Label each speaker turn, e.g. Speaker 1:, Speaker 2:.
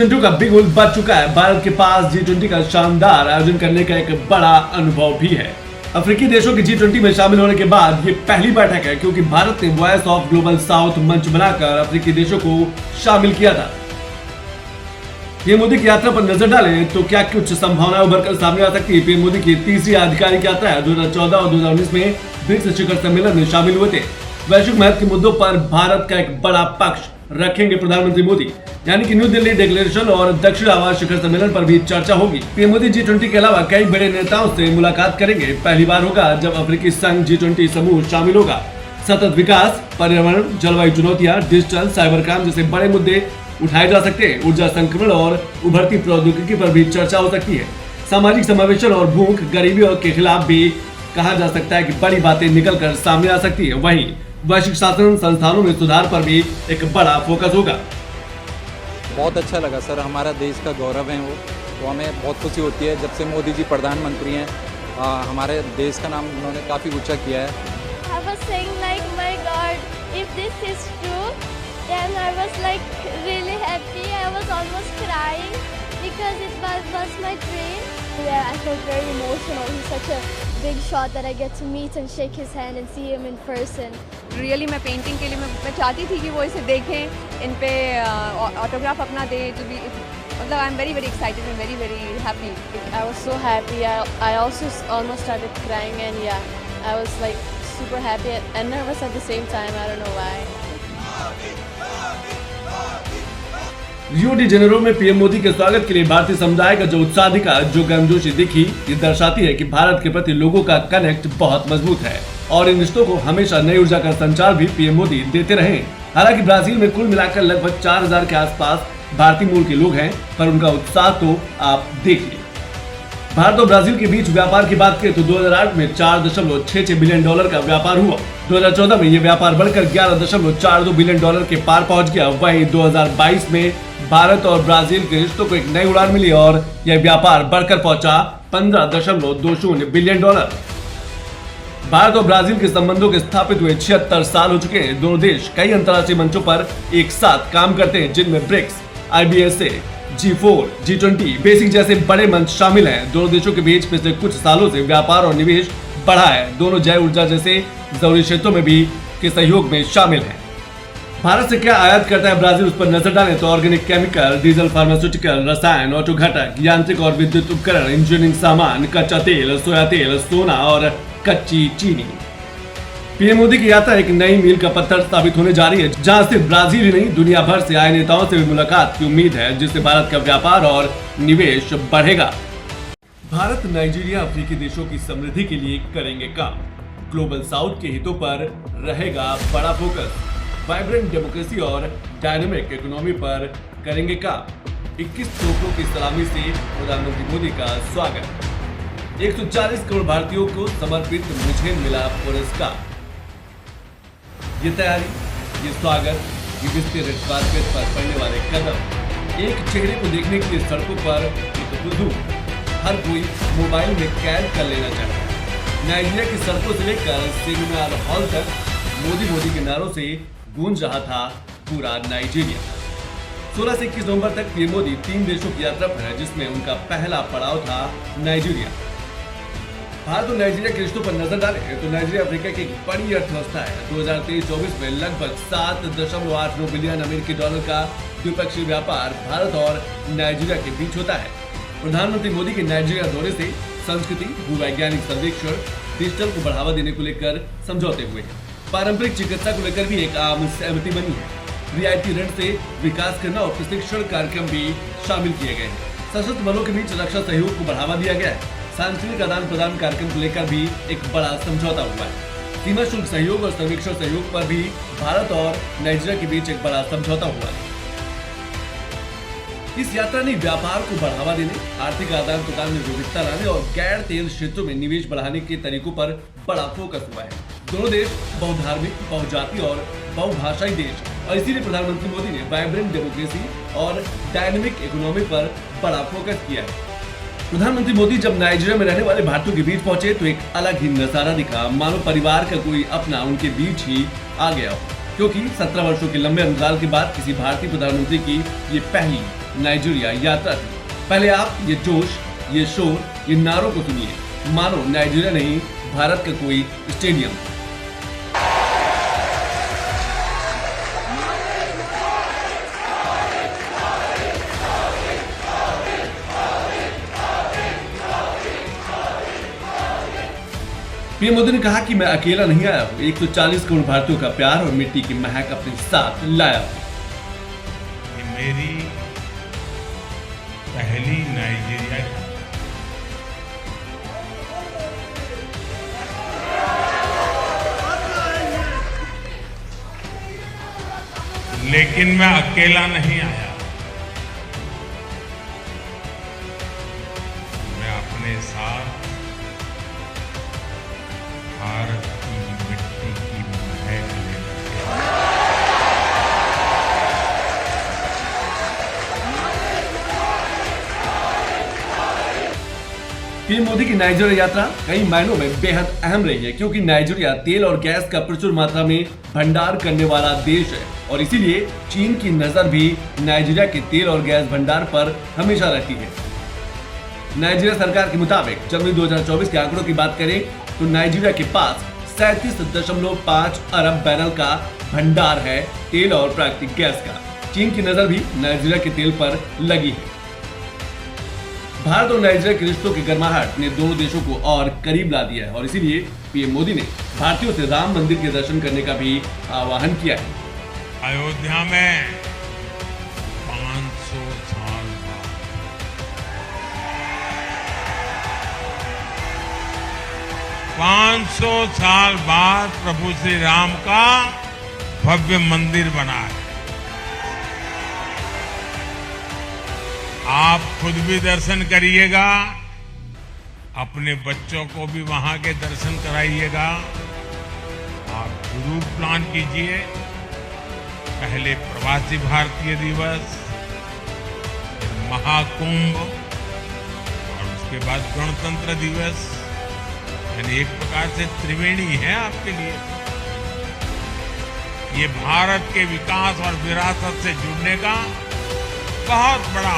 Speaker 1: G20 का big bull बच चुका है। भारत के पास G20 का शानदार आयोजन करने का एक बड़ा अनुभव भी है। अफ्रीकी देशों की G20 में शामिल होने के बाद ये पहली बैठक है क्योंकि भारत ने वॉइस ऑफ ग्लोबल साउथ मंच बनाकर अफ्रीकी देशों को शामिल किया था। पीएम मोदी की यात्रा पर नजर डालें तो क्या कुछ संभावनाएं उभर कर सामने आ सकती है। पीएम मोदी की तीसरी आधिकारिक यात्रा है। 2014 और 2019 में ब्रिक्स शिखर सम्मेलन में शामिल हुए थे। वैश्विक महत्व के मुद्दों पर भारत का एक बड़ा पक्ष रखेंगे प्रधानमंत्री मोदी, यानी कि न्यू दिल्ली डिक्लेरेशन और दक्षिण आवास शिखर सम्मेलन पर भी चर्चा होगी। पीएम मोदी G20 के अलावा कई बड़े नेताओं से मुलाकात करेंगे। पहली बार होगा जब अफ्रीकी संघ G20 समूह शामिल होगा। सतत विकास, पर्यावरण, जलवायु चुनौतियां, डिजिटल, साइबर क्राइम जैसे बड़े मुद्दे उठाए जा सकते हैं। ऊर्जा संक्रमण और उभरती प्रौद्योगिकी पर भी चर्चा हो सकती है। सामाजिक समावेशन और भूख, गरीबी और के खिलाफ भी कहा जा सकता है कि बड़ी बातें निकल कर सामने आ सकती है। वहीं वैश्विक शासन संस्थानों में सुधार पर भी एक बड़ा फोकस होगा।
Speaker 2: बहुत अच्छा लगा सर, हमारा देश का गौरव है वो, तो हमें बहुत खुशी होती है जब से मोदी जी प्रधानमंत्री हैं। हमारे देश का नाम उन्होंने काफ़ी ऊंचा किया है।
Speaker 3: I was saying like, my God, if this is true, then I was like really happy. I was almost crying because it was my dream. Yeah, I felt very emotional. He's such a big shot that I get to meet and shake his hand and see him in person.
Speaker 4: Really मैं painting के लिए मैं चाहती थी कि वो इसे देखें, इन पे ऑटोग्राफ अपना दें, तो भी मतलब I am very very excited and very very happy.
Speaker 3: I was so happy. I also almost started crying, and yeah, I was like super happy and nervous at the same time. I don't know why.
Speaker 1: Rio de Janeiro में PM Modi के स्वागत के लिए भारतीय समुदाय का जो उत्साह दिखा, जो गर्मजोशी दिखी, ये दर्शाती है कि भारत के प्रति लोगों का कनेक्ट बहुत मजबूत है और इन रिश्तों को हमेशा नई ऊर्जा का संचार भी पीएम मोदी देते रहे। हालांकि ब्राजील में कुल मिलाकर लगभग 4000 के आसपास भारतीय मूल के लोग हैं, पर उनका उत्साह तो आप देखिए। भारत और ब्राजील के बीच व्यापार की बात करें तो 2008 में $4.66 बिलियन का व्यापार हुआ। 2014 में यह व्यापार बढ़कर $11.42 बिलियन के पार पहुंच गया। वहीं 2022 में भारत और ब्राजील के रिश्तों को एक नई उड़ान मिली और यह व्यापार बढ़कर पहुंचा $15.20 बिलियन। भारत और ब्राजील के संबंधों के स्थापित हुए 76 साल हो चुके हैं। दोनों देश कई अंतर्राष्ट्रीय मंचों पर एक साथ काम करते हैं, जिनमें BRICS, IBSA, G4, G20, basic जैसे बड़े मंच शामिल हैं। दोनों देशों के बीच पिछले कुछ सालों से व्यापार और निवेश बढ़ा है। दोनों जैव ऊर्जा जैसे जरूरी क्षेत्रों में भी के सहयोग में शामिल हैं। भारत से क्या आयात करता है ब्राजील, उस पर नजर डालें तो ऑर्गेनिक केमिकल, डीजल, फार्मास्यूटिकल, रसायन, ऑटो घटक, यांत्रिक और विद्युत उपकरण, इंजीनियरिंग सामान, कच्चा तेल, सोया तेल, सोना और कच्ची चीनी। पीएम मोदी की यात्रा एक नई मील का पत्थर साबित होने जा रही है, जहां सिर्फ ब्राजील ही नहीं दुनिया भर से आए नेताओं से भी मुलाकात की उम्मीद है, जिससे भारत का व्यापार और निवेश बढ़ेगा। भारत नाइजीरिया अफ्रीकी देशों की समृद्धि के लिए करेंगे काम। ग्लोबल साउथ के हितों पर रहेगा बड़ा फोकस। वाइब्रेंट डेमोक्रेसी और डायनेमिक इकोनॉमी पर करेंगे काम। 21 तोपों की सलामी से प्रधानमंत्री मोदी का स्वागत। 140 करोड़ भारतीयों को समर्पित मुझे मिला पुरस्कार। ये तैयारी, ये स्वागत, ये विस्तृत कारपेट पर पड़ने वाले कदम, एक चेहरे को देखने के लिए सड़कों पर एक बुद्धू हर कोई मोबाइल में कैद कर लेना चाहता है। नाइजीरिया की सड़कों से लेकर सेमिनार हॉल तक मोदी के नारों से गूंज रहा था पूरा नाइजीरिया। 16 से 21 नवंबर तक पीएम मोदी 3 देशों की यात्रा पर है, जिसमें उनका पहला पड़ाव था नाइजीरिया। भारत और नाइजीरिया के रिश्तों पर नजर डालें तो नाइजीरिया अफ्रीका की एक बड़ी अर्थव्यवस्था है। 2023-24 में लगभग $7.89 बिलियन अमेरिकी डॉलर का द्विपक्षीय व्यापार भारत और नाइजीरिया के बीच होता है। प्रधानमंत्री मोदी के नाइजीरिया दौरे से संस्कृति, भूवैज्ञानिक सर्वेक्षण, डिजिटल को बढ़ावा देने को लेकर समझौते हुए हैं। पारंपरिक चिकित्सा को लेकर भी एक आम सहमति बनी है। रियायती ऋण से विकास करना और प्रशिक्षण कार्यक्रम भी शामिल किए गए हैं। सशस्त्र बलों के बीच रक्षा सहयोग को बढ़ावा दिया गया है। सांस्कृतिक आदान प्रदान कार्यक्रम को लेकर भी एक बड़ा समझौता हुआ है। सीमा शुल्क सहयोग और सर्वेक्षण सहयोग पर भी भारत और नाइजीरिया के बीच एक बड़ा समझौता हुआ है। इस यात्रा ने व्यापार को बढ़ावा देने, आर्थिक आदान प्रदान में विविधता लाने और गैर तेल क्षेत्रों में निवेश बढ़ाने के तरीकों पर बड़ा फोकस हुआ है। दोनों देश बहुधार्मिक, बहुजातीय और बहुभाषाई देश, और इसीलिए प्रधानमंत्री मोदी ने वाइब्रेंट डेमोक्रेसी और डायनेमिक इकोनॉमी पर बड़ा फोकस किया है। प्रधानमंत्री मोदी जब नाइजीरिया में रहने वाले भारतीयों के बीच पहुंचे तो एक अलग ही नजारा दिखा, मानो परिवार का कोई अपना उनके बीच ही आ गया हो, क्योंकि 17 वर्षों के लंबे अंतराल के बाद किसी भारतीय प्रधानमंत्री की ये पहली नाइजीरिया यात्रा थी। पहले आप ये जोश, ये शोर, ये नारों को सुनिए, मानो नाइजीरिया नहीं भारत का कोई स्टेडियम। पीएम मोदी ने कहा कि मैं अकेला नहीं आया हूं, 140 करोड़ भारतीयों का प्यार और मिट्टी की महक अपने साथ लाया हूं।
Speaker 5: ये मेरी पहली नाइजीरिया लेकिन मैं अकेला नहीं आया, मैं अपने साथ भारत की मिट्टी की महक लेकर आया।
Speaker 1: पीएम मोदी की नाइजीरिया यात्रा कई मायनों में बेहद अहम रही है, क्योंकि नाइजीरिया तेल और गैस का प्रचुर मात्रा में भंडार करने वाला देश है और इसीलिए चीन की नजर भी नाइजीरिया के तेल और गैस भंडार पर हमेशा रहती है। नाइजीरिया सरकार के मुताबिक जनवरी 2024 के आंकड़ों की बात करें तो नाइजीरिया के पास 37.5 अरब बैरल का भंडार है तेल और प्राकृतिक गैस का। चीन की नजर भी नाइजीरिया के तेल पर लगी है। भारत और नाइजीरिया के रिश्तों की गर्माहट ने दोनों देशों को और करीब ला दिया है और इसीलिए पीएम मोदी ने भारतीयों से राम मंदिर के दर्शन करने का भी आह्वान किया है।
Speaker 5: अयोध्या में 500 साल बाद 500 साल बाद प्रभु श्री राम का भव्य मंदिर बना है। आप खुद भी दर्शन करिएगा, अपने बच्चों को भी वहां के दर्शन कराइएगा। आप ग्रुप प्लान कीजिए, पहले प्रवासी भारतीय दिवस, फिर महाकुंभ और उसके बाद गणतंत्र दिवस, यानी एक प्रकार से त्रिवेणी है आपके लिए। ये भारत के विकास और विरासत से जुड़ने का बहुत बड़ा